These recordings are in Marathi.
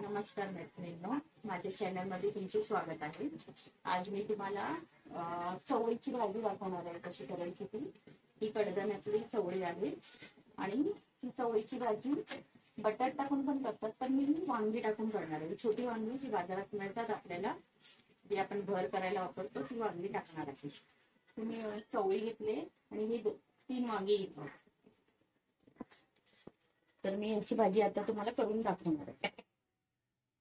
नमस्कार मैत्रिणींनो, माझ्या चॅनल मध्ये तुमचे स्वागत आहे। आज मी तुम्हाला चवळीची भाजी दाखवणार आहे। कशी करायची ही कडधान्यातली चवळी आहे आणि ही चवळीची भाजी बटाट टाकून पण करतात, पण मी वांगी टाकून करणार आहे। छोटी वांगी जी बाजारात मिळतात आपल्याला, जी आपण भर करायला वापरतो, ती वांगी टाकणार आहे। तुम्ही चवळी घेतले आणि ही 3 वांगी घेतली, तर मी याची भाजी आता तुम्हाला करून दाखवणार आहे।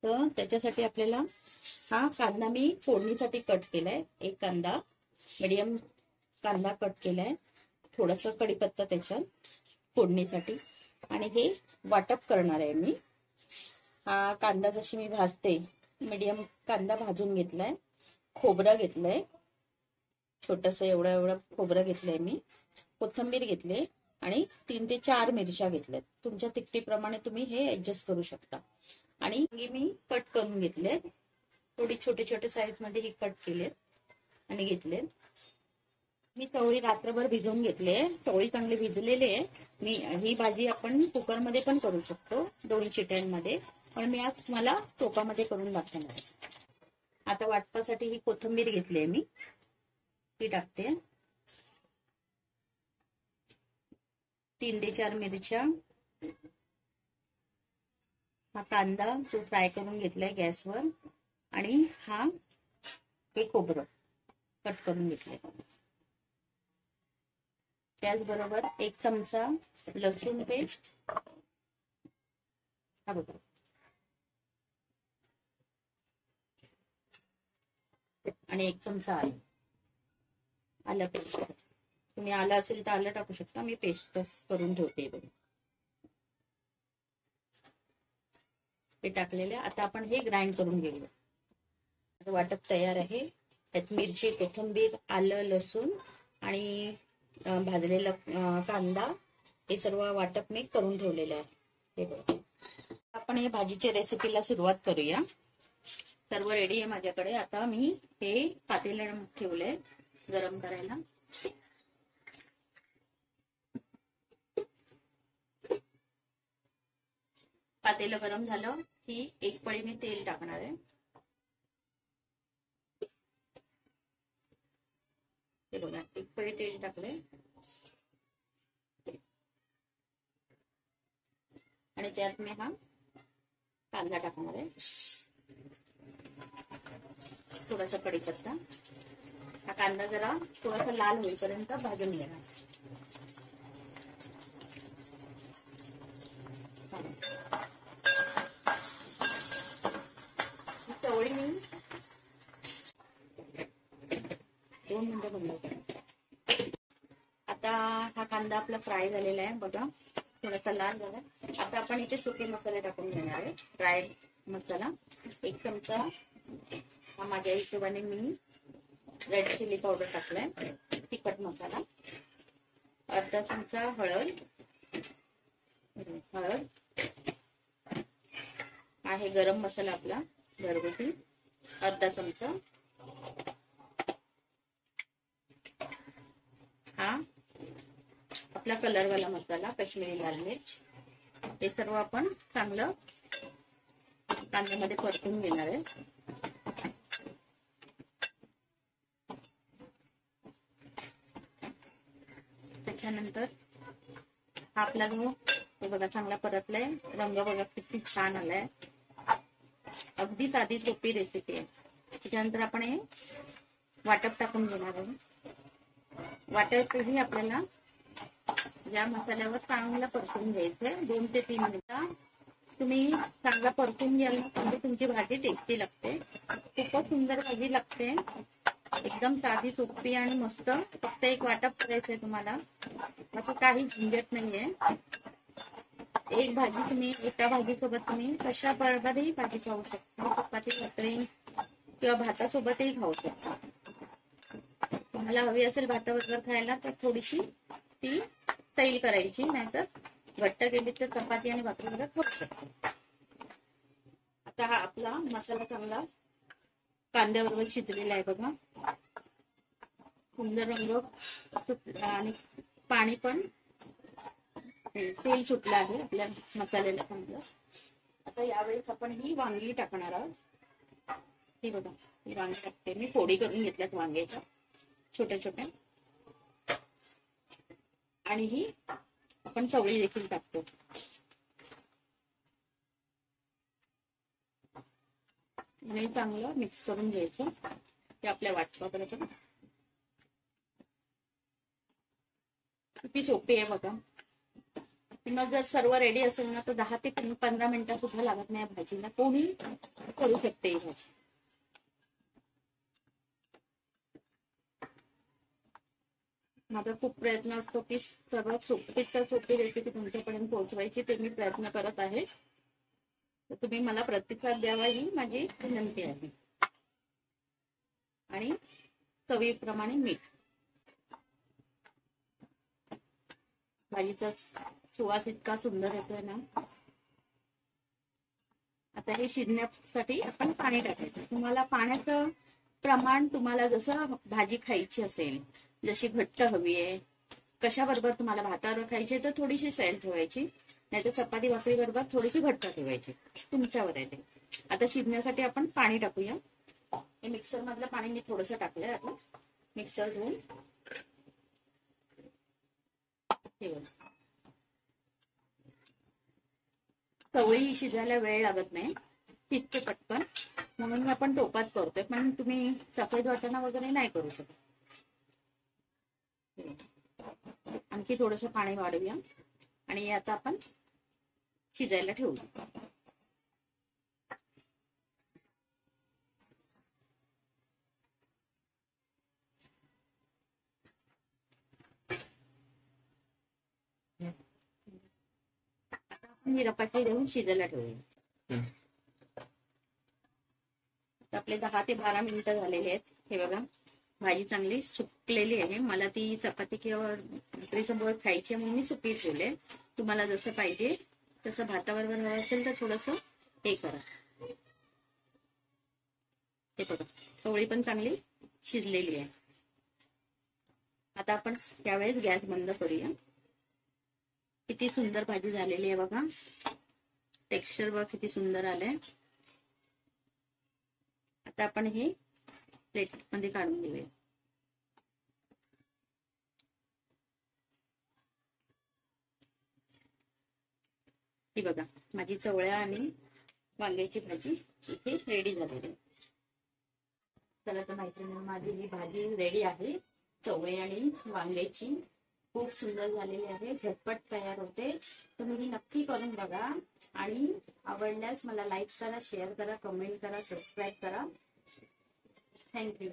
तर त्याच्यासाठी आपल्याला हा कांदा मी फोडणीसाठी कट केलाय। एक कांदा मीडियम कांदा कट केलाय, थोडासा कढीपत्ता त्याच्यात फोडणीसाठी, आणि हे वाटप करणार आहे मी। हा कांदा जशी मी भाजते, मीडियम कांदा भाजून घेतलाय। खोबरं घेतलंय, छोटस एवढं खोबरं घेतलंय मी। कोथिंबीर घेतली आणि 3 ते 4 मिरच्या घेतल्यात। तुमच्या तिखटीप्रमाणे तुम्ही हे ऍडजस्ट करू शकता। आणि मी कट करून घेतले, थोडी छोटे छोटे साईज मध्ये ही कट केले आणि घेतले। मी चवळी रात्रभर भिजवून घेतले, चवळी चांगली भिजलेली आहे। मी ही भाजी आपण कुकर मध्ये पण करू शकतो, 2 शिट्यांमध्ये, पण मी आज मला टोपामध्ये करून दाखवणार आहे। आता वाटपासाठी ही कोथिंबीर घेतली आहे मी, ती टाकते। 3 ते 4 मिरच्या, हा कांदा जो फ्राय करून घेतलाय गॅसवर, आणि हे खोबरं कट करून घेतलंय। त्याचबरोबर 1 चमचा लसूण पेस्ट, हा बघा, आणि 1 चमचा आलं पेस्ट। तुम्ही आलं असेल तर आलं टाकू शकता, मी पेस्ट करून ठेवते बघा। हे टाकलेले, आता आपण हे ग्राइंड करून घेऊया। वाटप तयार आहे। त्यात मिरची, कोथिंबीर, आलं, लसूण आणि भाजलेला कांदा, हे सर्व वाटप मी करून ठेवलेलं आहे। हे बघा, आपण हे भाजीच्या रेसिपीला सुरुवात करूया। सर्व रेडी आहे माझ्याकडे। आता मी हे पातेलं ठेवलंय गरम करायला। पातेलं गरम झालं की 1 पळी मी तेल टाकणार आहे। हे बघा, 1 पळी तेल टाकले आणि त्यात मी हा कांदा टाकणार आहे, थोडासा कढीपत्ता। हा कांदा जरा थोडासा लाल होईपर्यंत भाजून घेणार। चवळी मी 2 मिनिटं बनवते। आता हा कांदा आपला फ्राय झालेला आहे बघा, थोडासा लाल झाला। आता आपण इथे सुके मसाले टाकून घेणार आहे। ड्राय मसाला 1 चमचा, हा माझ्या हिशोबाने मी रेड चिली पावडर टाकलाय। तिखट मसाला अर्धा चमचा, हळद आहे, गरम मसाला आपला घरगुती अर्धा चमचा, हा आपला कलरवाला मसाला काश्मीरी लाल मिर्च। हे सर्व आपण चांगलं कांद्यामध्ये परतून घेणार आहे। त्याच्यानंतर आपला जो बघा चांगला परतलाय, रंग बघा किती छान आलाय। अगदी साधी सोपी रेसिपी आहे। त्याच्यानंतर आपण हे वाटप टाकून घेणार आहे। वाटपही आपल्याला या मसाल्यावर चांगला परतून घ्यायचंय, 2 ते 3 मिनिटं। तुम्ही चांगला परतून घ्याल म्हणजे तुमची भाजी टेस्टी लागते, खूपच सुंदर भाजी लागते। एकदम साधी सोपी आणि मस्त। फक्त एक वाटप करायचंय तुम्हाला, असं काही झंझट नाहीये। एक भाजी तुम्ही एका भाजीसोबत तुम्ही कशा प्रकारेही भाजी खाऊ शकता, चपाती, भाकरी किंवा भातासोबतही खाऊ शकता। तुम्हाला हवी असेल भाताबरोबर खायला तर थोडीशी ती सैल करायची, नाहीतर घट्ट केली तर चपाती आणि भाकरीबरोबर खाऊ शकता। आता हा आपला मसाला चांगला कांद्याबरोबर शिजलेला आहे बघा, सुंदर रंग आणि पाणी पण तेल सुटलं आहे आपल्या मसाल्याला चांगलं। आता यावेळेस आपण ही वांगी टाकणार आहोत. ही बघा, ही वांगी टाकते मी. फोडी करून घेतल्यात वांग्याच्या छोट्या छोट्या. आणि ही आपण चवळी देखील टाकतो. आणि चांगलं मिक्स करून घ्यायचं ते आपल्या वाटपापर्यंत. किती सोपी आहे बघा. पुन्हा जर सर्व रेडी असेल ना तर 10 ते 15 मिनिटं सुद्धा लागत नाही भाजीला. कोणी करू शकते ही भाजी. माझा खूप प्रयत्न असतो की सर्वात सोपी रेसिपी तुमच्यापर्यंत पोहोचवायची. ते मी प्रयत्न करत आहे. तर तुम्ही मला प्रतिसाद द्यावा ही माझी विनंती आहे. आणि चवीप्रमाणे मीठ. भाजीचा सुवास इतका सुंदर येतोय ना. आता हे शिजण्यासाठी आपण पाणी टाकायचं. तुम्हाला पाण्याचं प्रमाण तुम्हाला जसं भाजी खायची असेल, जशी घट्ट हवी आहे, कशाबरोबर तुम्हाला भातावर खायची तर थोडीशी सैल ठेवायची, नाही तर चपाती भाकरी बरोबर थोडीशी घट्ट ठेवायची, तुमच्यावर आहे ते. आता शिजण्यासाठी आपण पाणी टाकूया. हे मिक्सर मधलं पाणी मी थोडंसं टाकलंय. आता मिक्सर धुवून चवळी ही शिजायला वेळ लागत नाही, शिजते पटकन, म्हणून आपण टोपात करतोय. पण तुम्ही सफेद वाटाणा वगैरे नाही करू शकत. आणखी थोडस पाणी वाढवूया आणि आता आपण शिजायला ठेवूया. रपाटी देऊन शिजायला ठेवूया. आपले 10 ते 12 मिनिटं झालेले आहेत. हे बघा, भाजी चांगली सुकलेली आहे. मला ती चपाती किंवा भाकरी सोबत खायची म्हणून मी सुकी ठेवले. तुम्हाला जसं पाहिजे तसं भाताबरोबर हवं असेल तर थोडस हे करा. हे बघा, चवळी पण चांगली शिजलेली आहे. आता आपण त्यावेळेस गॅस बंद करूया. किती सुंदर भाजी झालेली आहे बघा. टेक्स्चर बघा किती सुंदर आलंय. आता आपण हे प्लेट मध्ये काढून घेऊया. ही बघा, माझी चवळ्या आणि वांग्याची भाजी इथे रेडी झालेली आहे. चला तर मैत्रिणी, माझी ही भाजी रेडी आहे. चवळी आणि वांग्याची खूप सुंदर झालेली आहे. झटपट तयार होते. तुम्ही ही नक्की करून बघा आणि आवडल्यास मला लाईक करा, शेअर करा, कमेंट करा, सबस्क्राईब करा. थँक्यू.